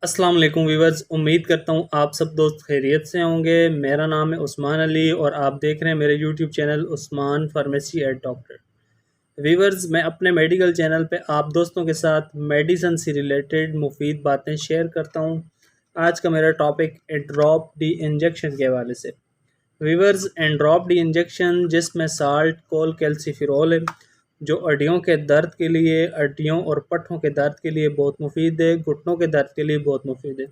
अस्सलाम वालेकुम वीवर्स। उम्मीद करता हूँ आप सब दोस्त खैरियत से होंगे। मेरा नाम है उस्मान अली और आप देख रहे हैं मेरे YouTube channel Usman pharmacy at doctor. Viewers, मैं अपने मेडिकल चैनल पे आप दोस्तों के साथ मेडिसन से रिलेटेड मुफीद बातें शेयर करता हूँ। आज का मेरा टॉपिक एंड्रॉप डी इंजेक्शन के हवाले से। वीवर्स, एंड्रॉप डी इंजेक्शन जिसमें साल्ट कोल कैल्सीफिरोल है, जो हड्डियों के दर्द के लिए, हड्डियों और पट्ठों के दर्द के लिए बहुत मुफीद है, घुटनों के दर्द के लिए बहुत मुफीद है।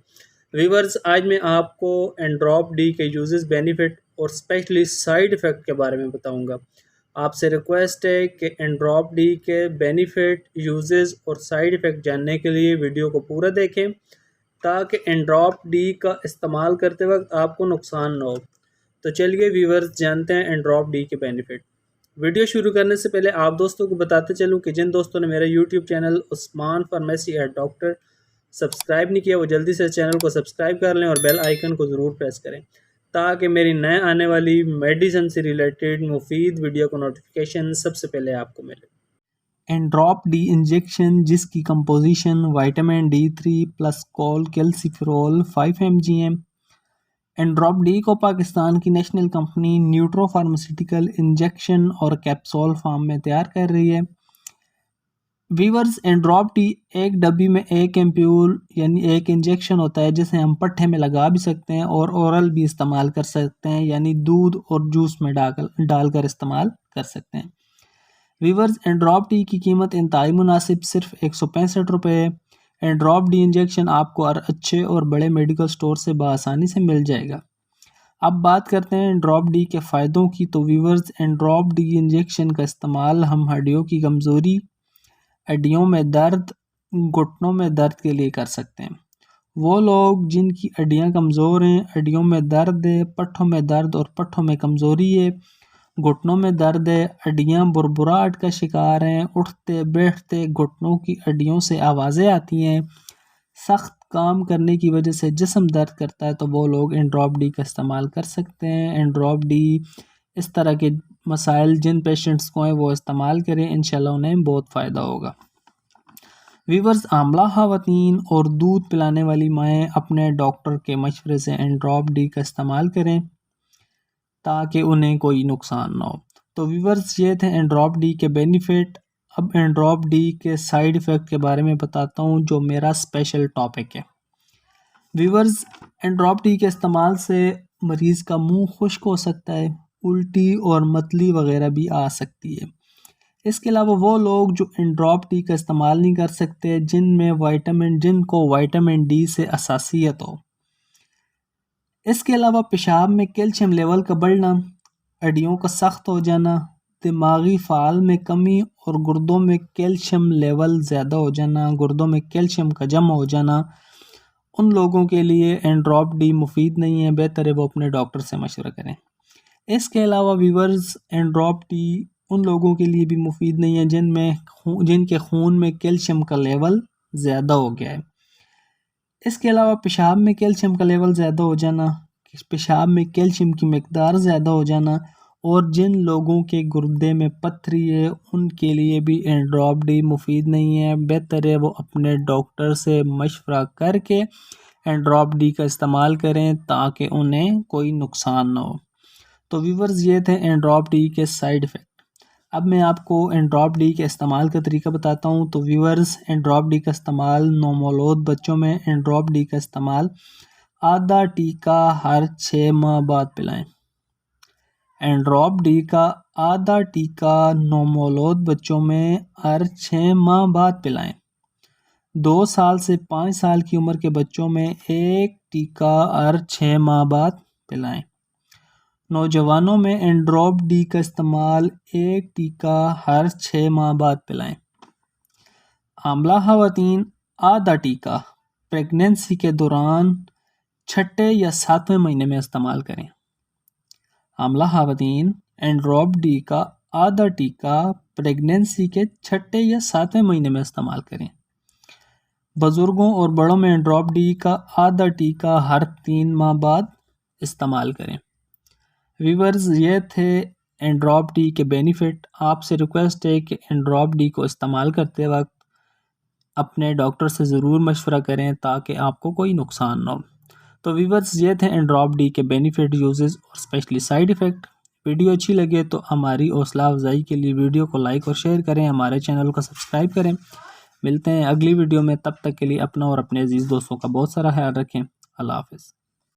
वीवर्स, आज मैं आपको एंड्रॉप डी के यूजेस, बेनिफिट और स्पेशली साइड इफ़ेक्ट के बारे में बताऊंगा। आपसे रिक्वेस्ट है कि एंड्रॉप डी के बेनिफिट, यूजेस और साइड इफ़ेक्ट जानने के लिए वीडियो को पूरा देखें, ताकि एंड्रॉप डी का इस्तेमाल करते वक्त आपको नुकसान ना हो। तो चलिए व्यूवर्स, जानते हैं एंड्रॉप डी के बेनिफिट। वीडियो शुरू करने से पहले आप दोस्तों को बताते चलूँ कि जिन दोस्तों ने मेरा YouTube channel Usman pharmacy at doctor subscribe नहीं किया, वो जल्दी से चैनल को सब्सक्राइब कर लें और बेल आइकन को ज़रूर प्रेस करें, ताकि मेरी नए आने वाली मेडिसिन से रिलेटेड मुफीद वीडियो का नोटिफिकेशन सबसे पहले आपको मिले। एंड्रॉप डी इंजेक्शन, जिसकी कंपोजिशन विटामिन D3 प्लस कोल कैल्सीफेरॉल 5 mg। एंड्रॉप डी को पाकिस्तान की नेशनल कंपनी न्यूट्रो फार्मास्यूटिकल इंजेक्शन और कैप्सूल फॉर्म में तैयार कर रही है। वीवर्स, एंड्रॉप डी एक डब्बी में एक एम्प्यूल यानी एक इंजेक्शन होता है, जिसे हम पट्टे में लगा भी सकते हैं और ओरल भी इस्तेमाल कर सकते हैं, यानी दूध और जूस में डालकर इस्तेमाल कर सकते हैं। वीवर्स, एंड्रॉप डी की कीमत इंतहाई मुनासिब, सिर्फ 165 रुपये है। एंड्रॉप डी इंजेक्शन आपको अच्छे और बड़े मेडिकल स्टोर से बआसानी से मिल जाएगा। अब बात करते हैं एंड्रॉप डी के फ़ायदों की। तो वीवर्स, एंड्रॉप डी इंजेक्शन का इस्तेमाल हम हड्डियों की कमज़ोरी, हड्डियों में दर्द, घुटनों में दर्द के लिए कर सकते हैं। वो लोग जिनकी हड्डियाँ कमज़ोर हैं, हड्डियों में दर्द है, पट्ठों में दर्द और पट्ठों में कमज़ोरी है, घुटनों में दर्द है, हड्डियाँ बुरबुराहट का शिकार हैं, उठते बैठते घुटनों की हड्डियों से आवाज़ें आती हैं, सख्त काम करने की वजह से जिस्म दर्द करता है, तो वो लोग एंड्रॉप डी का इस्तेमाल कर सकते हैं। एंड्रॉप डी इस तरह के मसाइल जिन पेशेंट्स को हैं वो इस्तेमाल करें, इंशाल्लाह उन्हें बहुत फ़ायदा होगा। वीवर्स, आमला ख़वातीन और दूध पिलाने वाली माएँ अपने डॉक्टर के मशवरे से एंड्रॉप डी का इस्तेमाल करें, ताकि उन्हें कोई नुकसान ना हो। तो व्यूवर्स, ये थे एंड्रॉप डी के बेनिफिट। अब एंड्रॉप डी के साइड इफ़ेक्ट के बारे में बताता हूँ, जो मेरा स्पेशल टॉपिक है। व्यूवर्स, एंड्रॉप डी के इस्तेमाल से मरीज़ का मुंह खुश्क हो सकता है, उल्टी और मतली वगैरह भी आ सकती है। इसके अलावा वो लोग जो एंड्रॉप डी का इस्तेमाल नहीं कर सकते, जिनको विटामिन डी से हसासियत हो। इसके अलावा पेशाब में कैल्शियम लेवल का बढ़ना, हड्डियों का सख्त हो जाना, दिमागी फ़ाल में कमी और गुर्दों में कैल्शियम लेवल ज़्यादा हो जाना, गुर्दों में कैल्शियम का जमा हो जाना, उन लोगों के लिए एंड्रॉप डी मुफीद नहीं है। बेहतर है वो अपने डॉक्टर से मशवरा करें। इसके अलावा वीवर्स, एंड्रॉप डी उन लोगों के लिए भी मुफीद नहीं है जिनके खून में कैल्शियम का लेवल ज़्यादा हो गया है। इसके अलावा पेशाब में कैल्शियम का लेवल ज़्यादा हो जाना, पेशाब में कैल्शियम की मकदार ज़्यादा हो जाना, और जिन लोगों के गुर्दे में पथरी है उनके लिए भी एंड्रॉप डी मुफीद नहीं है। बेहतर है वो अपने डॉक्टर से मशवरा करके एंड्रॉप डी का इस्तेमाल करें, ताकि उन्हें कोई नुकसान ना हो। तो व्यूवर्स, ये थे एंड्रॉप डी के साइड इफ़ेक्ट। अब मैं आपको एंड्रॉप डी के इस्तेमाल का तरीका बताता हूँ। तो व्यूवर्स, एंड्रॉप डी का इस्तेमाल नौमौलूद बच्चों में एंड्रॉप डी का इस्तेमाल आधा टीका हर 6 माह बाद पिलाएं। एंड्रॉप डी का आधा टीका नौमौलूद बच्चों में हर 6 माह बाद पिलाएं। 2 साल से 5 साल की उम्र के बच्चों में एक टीका हर 6 माह बाद पिलाएं। नौजवानों में एंड्रॉप डी का इस्तेमाल एक टीका हर 6 माह बाद पिलाएं। आमला ख़वातीन आधा टीका प्रेगनेंसी के दौरान छठे या 7वें महीने में इस्तेमाल करें। आमला ख़वातीन एंड्रॉप डी का आधा टीका प्रेगनेंसी के छठे या 7वें महीने में इस्तेमाल करें। बुज़ुर्गों और बड़ों में एंड्रॉप डी का आधा टीका हर 3 माह बाद इस्तेमाल करें। व्यूवर्स, ये थे एंड्रॉप डी के बेनिफिट। आपसे रिक्वेस्ट है कि एंड्रॉप डी को इस्तेमाल करते वक्त अपने डॉक्टर से ज़रूर मशवरा करें ताकि आपको कोई नुकसान ना हो। तो व्यूअर्स, ये थे एंड्रॉप डी के बेनिफिट, यूजेस और स्पेशली साइड इफ़ेक्ट। वीडियो अच्छी लगे तो हमारी हौसला अफजाई के लिए वीडियो को लाइक और शेयर करें, हमारे चैनल को सब्सक्राइब करें। मिलते हैं अगली वीडियो में, तब तक के लिए अपना और अपने अजीज़ दोस्तों का बहुत सारा ख्याल रखें। अल्लाह हाफ़िज़।